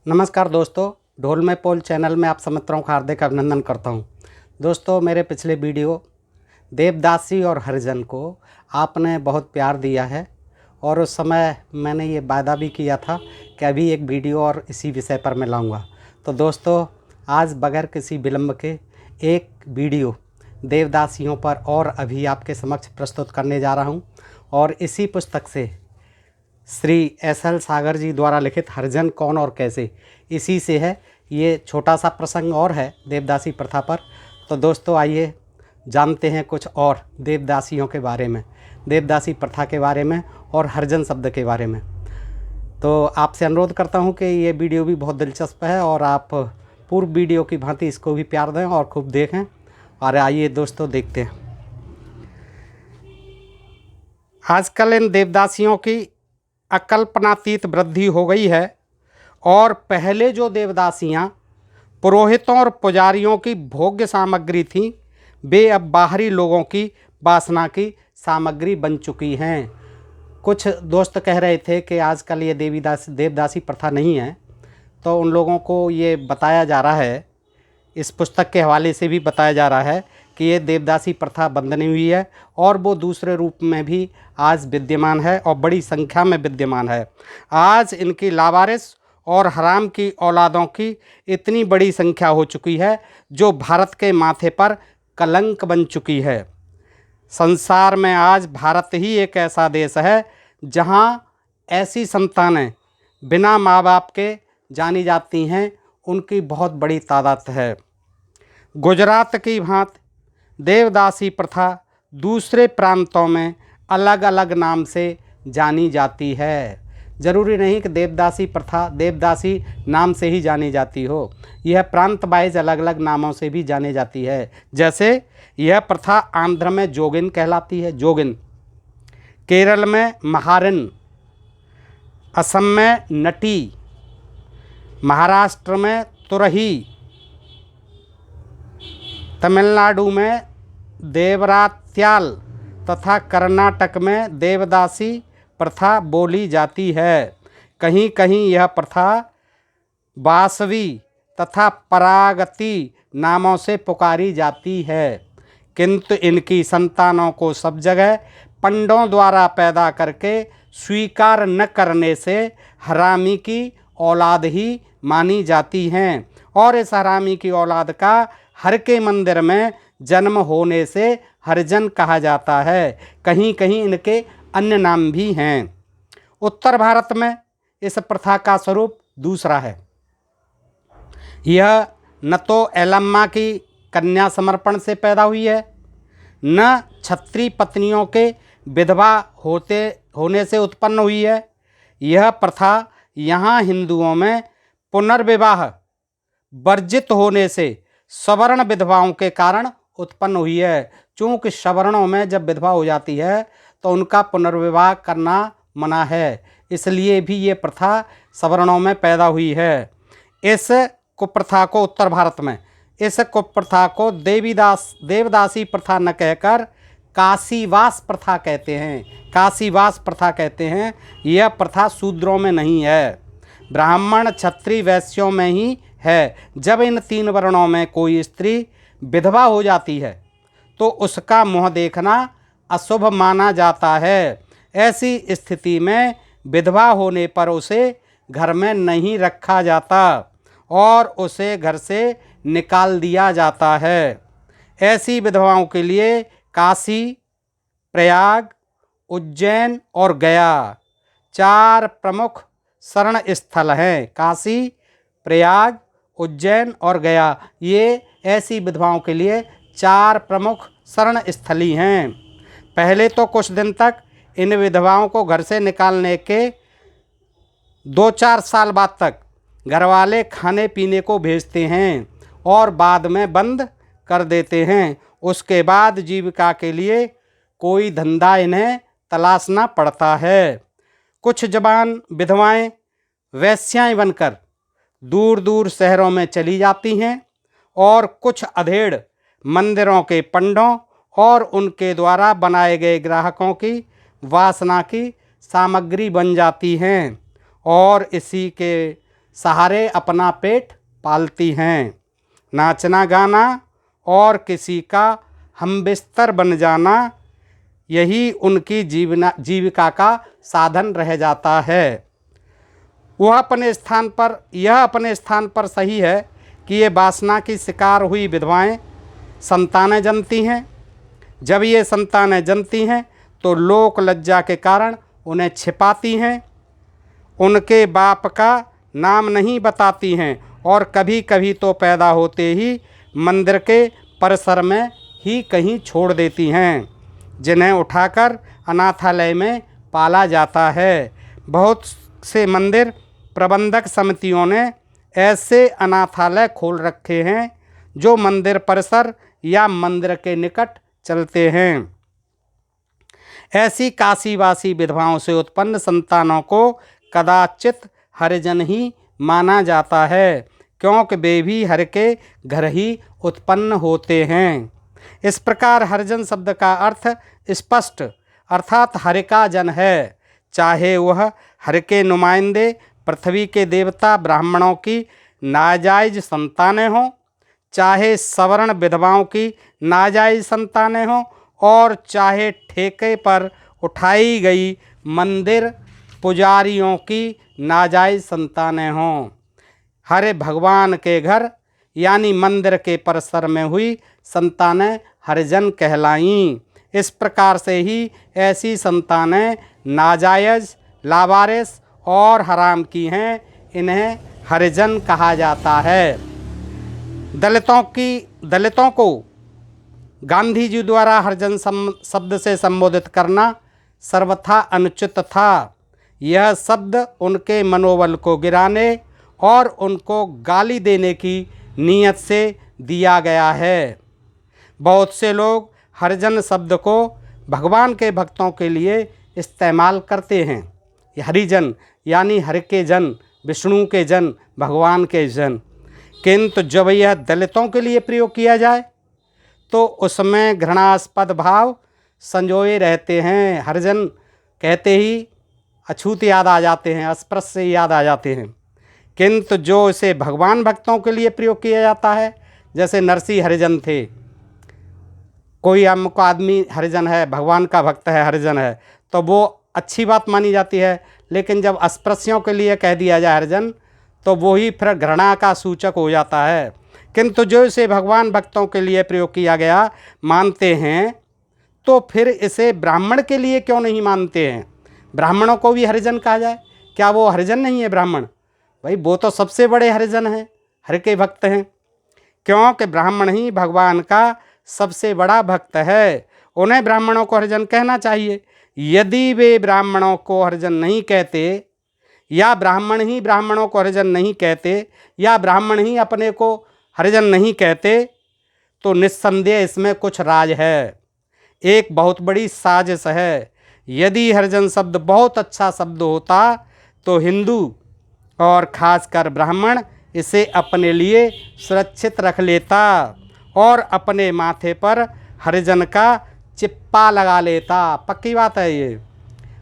नमस्कार दोस्तों, ढोल में पोल चैनल में आप सब मित्रों का हार्दिक अभिनंदन करता हूं। दोस्तों, मेरे पिछले वीडियो देवदासी और हरिजन को आपने बहुत प्यार दिया है और उस समय मैंने ये वादा भी किया था कि अभी एक वीडियो और इसी विषय पर मैं लाऊंगा। तो दोस्तों, आज बगैर किसी विलंब के एक वीडियो देवदासियों पर और अभी आपके समक्ष प्रस्तुत करने जा रहा हूं और इसी पुस्तक से श्री एस.एल. सागर जी द्वारा लिखित हरिजन कौन और कैसे, इसी से है। ये छोटा सा प्रसंग और है देवदासी प्रथा पर। तो दोस्तों, आइए जानते हैं कुछ और देवदासियों के बारे में, देवदासी प्रथा के बारे में और हरिजन शब्द के बारे में। तो आपसे अनुरोध करता हूं कि ये वीडियो भी बहुत दिलचस्प है और आप पूर्व वीडियो की भांति इसको भी प्यार दें और खूब देखें। और आइए दोस्तों, देखते हैं। आजकल इन देवदासियों की अकल्पनातीत वृद्धि हो गई है और पहले जो देवदासियां पुरोहितों और पुजारियों की भोग्य सामग्री थीं, वे अब बाहरी लोगों की वासना की सामग्री बन चुकी हैं। कुछ दोस्त कह रहे थे कि आजकल ये देवदासी प्रथा नहीं है, तो उन लोगों को ये बताया जा रहा है, इस पुस्तक के हवाले से भी बताया जा रहा है कि ये देवदासी प्रथा बंद नहीं हुई है और वो दूसरे रूप में भी आज विद्यमान है और बड़ी संख्या में विद्यमान है। आज इनकी लावारिस और हराम की औलादों की इतनी बड़ी संख्या हो चुकी है जो भारत के माथे पर कलंक बन चुकी है। संसार में आज भारत ही एक ऐसा देश है जहां ऐसी संतानें बिना माँ बाप के जानी जाती हैं, उनकी बहुत बड़ी तादाद है। गुजरात की भांति देवदासी प्रथा दूसरे प्रांतों में अलग अलग नाम से जानी जाती है। ज़रूरी नहीं कि देवदासी प्रथा देवदासी नाम से ही जानी जाती हो, यह प्रांत वाइज अलग अलग नामों से भी जानी जाती है। जैसे यह प्रथा आंध्र में जोगिन कहलाती है, जोगिन, केरल में महारिन, असम में नटी, महाराष्ट्र में तुरही, तमिलनाडु में देवरात्याल तथा कर्नाटक में देवदासी प्रथा बोली जाती है। कहीं कहीं यह प्रथा बासवी तथा परागति नामों से पुकारी जाती है, किंतु इनकी संतानों को सब जगह पंडों द्वारा पैदा करके स्वीकार न करने से हरामी की औलाद ही मानी जाती हैं और इस हरामी की औलाद का हर के मंदिर में जन्म होने से हरिजन कहा जाता है। कहीं कहीं इनके अन्य नाम भी हैं। उत्तर भारत में इस प्रथा का स्वरूप दूसरा है। यह न तो एलम्मा की कन्या समर्पण से पैदा हुई है, न छत्री पत्नियों के विधवा होने से उत्पन्न हुई है। यह प्रथा यहाँ हिंदुओं में पुनर्विवाह वर्जित होने से सवर्ण विधवाओं के कारण उत्पन्न हुई है। चूँकि सवर्णों में जब विधवा हो जाती है तो उनका पुनर्विवाह करना मना है, इसलिए भी ये प्रथा सवर्णों में पैदा हुई है। इस कुप्रथा को उत्तर भारत में इस कुप्रथा को देवदासी प्रथा न कहकर काशीवास प्रथा कहते हैं। काशीवास प्रथा कहते हैं। यह प्रथा शूद्रों में नहीं है, ब्राह्मण क्षत्रिय वैश्यों में ही है। जब इन तीन वर्णों में कोई स्त्री विधवा हो जाती है तो उसका मुँह देखना अशुभ माना जाता है। ऐसी स्थिति में विधवा होने पर उसे घर में नहीं रखा जाता और उसे घर से निकाल दिया जाता है। ऐसी विधवाओं के लिए काशी, प्रयाग, उज्जैन और गया 4 प्रमुख शरण स्थल हैं। काशी, प्रयाग, उज्जैन और गया, ये ऐसी विधवाओं के लिए 4 प्रमुख शरण स्थली हैं। पहले तो कुछ दिन तक इन विधवाओं को घर से निकालने के 2-4 साल बाद तक घरवाले खाने पीने को भेजते हैं और बाद में बंद कर देते हैं। उसके बाद जीविका के लिए कोई धंधा इन्हें तलाशना पड़ता है। कुछ जवान विधवाएं वेश्याएं बनकर दूर दूर शहरों में चली जाती हैं और कुछ अधेड़ मंदिरों के पंडों और उनके द्वारा बनाए गए ग्राहकों की वासना की सामग्री बन जाती हैं और इसी के सहारे अपना पेट पालती हैं। नाचना गाना और किसी का हमबिस्तर बन जाना, यही उनकी जीविका का साधन रह जाता है। यह अपने स्थान पर सही है कि ये वासना की शिकार हुई विधवाएं संतानें जनती हैं। जब ये संतानें जनती हैं तो लोक लज्जा के कारण उन्हें छिपाती हैं, उनके बाप का नाम नहीं बताती हैं और कभी कभी तो पैदा होते ही मंदिर के परिसर में ही कहीं छोड़ देती हैं, जिन्हें उठाकर अनाथालय में पाला जाता है। बहुत से मंदिर प्रबंधक समितियों ने ऐसे अनाथालय खोल रखे हैं जो मंदिर परिसर या मंदिर के निकट चलते हैं। ऐसी काशीवासी विधवाओं से उत्पन्न संतानों को कदाचित हरिजन ही माना जाता है, क्योंकि वे भी हर के घर ही उत्पन्न होते हैं। इस प्रकार हरिजन शब्द का अर्थ स्पष्ट अर्थात हरि का जन है, चाहे वह हरि के नुमाइंदे पृथ्वी के देवता ब्राह्मणों की नाजायज संतानें हों, चाहे सवर्ण विधवाओं की नाजायज संतानें हों, और चाहे ठेके पर उठाई गई मंदिर पुजारियों की नाजायज संतानें हों। हरे भगवान के घर यानी मंदिर के परिसर में हुई संतानें हरिजन कहलाईं। इस प्रकार से ही ऐसी संतानें नाजायज, लावारिस और हराम की हैं, इन्हें हरिजन कहा जाता है। दलितों को गांधी जी द्वारा हरिजन शब्द से संबोधित करना सर्वथा अनुचित था। यह शब्द उनके मनोबल को गिराने और उनको गाली देने की नीयत से दिया गया है। बहुत से लोग हरिजन शब्द को भगवान के भक्तों के लिए इस्तेमाल करते हैं। हरिजन यानी हरि के जन, विष्णु के जन, भगवान के जन। किंतु जब यह दलितों के लिए प्रयोग किया जाए तो उसमें घृणास्पद भाव संजोए रहते हैं। हरिजन कहते ही अछूत याद आ जाते हैं, अस्पृश्य याद आ जाते हैं। किंतु जो इसे भगवान भक्तों के लिए प्रयोग किया जाता है, जैसे नरसिंह हरिजन थे, कोई अमुक आदमी हरिजन है, भगवान का भक्त है, हरिजन है, तो वो अच्छी बात मानी जाती है। लेकिन जब अस्पृश्यों के लिए कह दिया जाए हरिजन, तो वो ही फिर घृणा का सूचक हो जाता है। किंतु जो इसे भगवान भक्तों के लिए प्रयोग किया गया मानते हैं, तो फिर इसे ब्राह्मण के लिए क्यों नहीं मानते हैं? ब्राह्मणों को भी हरिजन कहा जाए, क्या वो हरिजन नहीं है ब्राह्मण? भाई वो तो सबसे बड़े हरिजन हैं, हरि के भक्त हैं, क्योंकि ब्राह्मण ही भगवान का सबसे बड़ा भक्त है। उन्हें ब्राह्मणों को हरिजन कहना चाहिए। यदि वे ब्राह्मणों को हरिजन नहीं कहते, या ब्राह्मण ही ब्राह्मणों को हरिजन नहीं कहते, या ब्राह्मण ही अपने को हरिजन नहीं कहते, तो निस्संदेह इसमें कुछ राज है, एक बहुत बड़ी साजिश है। यदि हरिजन शब्द बहुत अच्छा शब्द होता तो हिंदू और खासकर ब्राह्मण इसे अपने लिए सुरक्षित रख लेता और अपने माथे पर हरिजन का चिप्पा लगा लेता। पक्की बात है ये।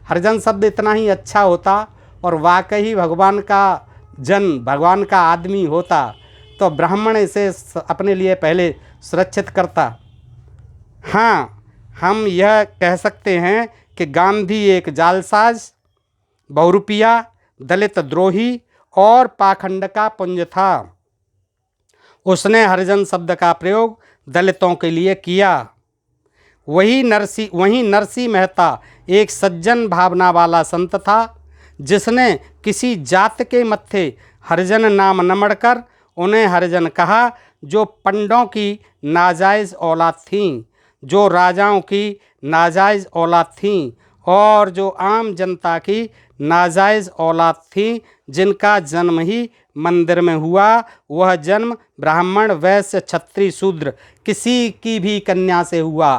हरिजन शब्द इतना ही अच्छा होता और वाकई भगवान का जन, भगवान का आदमी होता, तो ब्राह्मण इसे अपने लिए पहले सुरक्षित करता। हाँ, हम यह कह सकते हैं कि गांधी एक जालसाज, बहुरूपिया, दलित द्रोही और पाखंड का पुंज था। उसने हरिजन शब्द का प्रयोग दलितों के लिए किया। वहीं नरसिंह मेहता एक सज्जन भावना वाला संत था, जिसने किसी जात के मत्थे हरिजन नाम न मढ़कर उन्हें हरिजन कहा, जो पंडों की नाजायज़ औलाद थीं, जो राजाओं की नाजायज़ औलाद थीं और जो आम जनता की नाजायज़ औलाद थीं, जिनका जन्म ही मंदिर में हुआ। वह जन्म ब्राह्मण, वैश्य, क्षत्रिय, शूद्र किसी की भी कन्या से हुआ।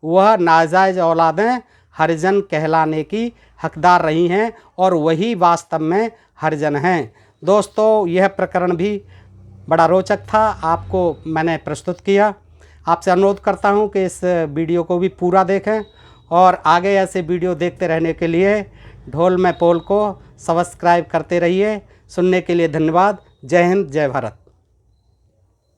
वह नाजायज़ औलादें हरिजन कहलाने की हकदार रही हैं और वही वास्तव में हरिजन हैं। दोस्तों, यह प्रकरण भी बड़ा रोचक था, आपको मैंने प्रस्तुत किया। आपसे अनुरोध करता हूं कि इस वीडियो को भी पूरा देखें और आगे ऐसे वीडियो देखते रहने के लिए ढोल में पोल को सब्सक्राइब करते रहिए। सुनने के लिए धन्यवाद। जय हिंद, जय भारत।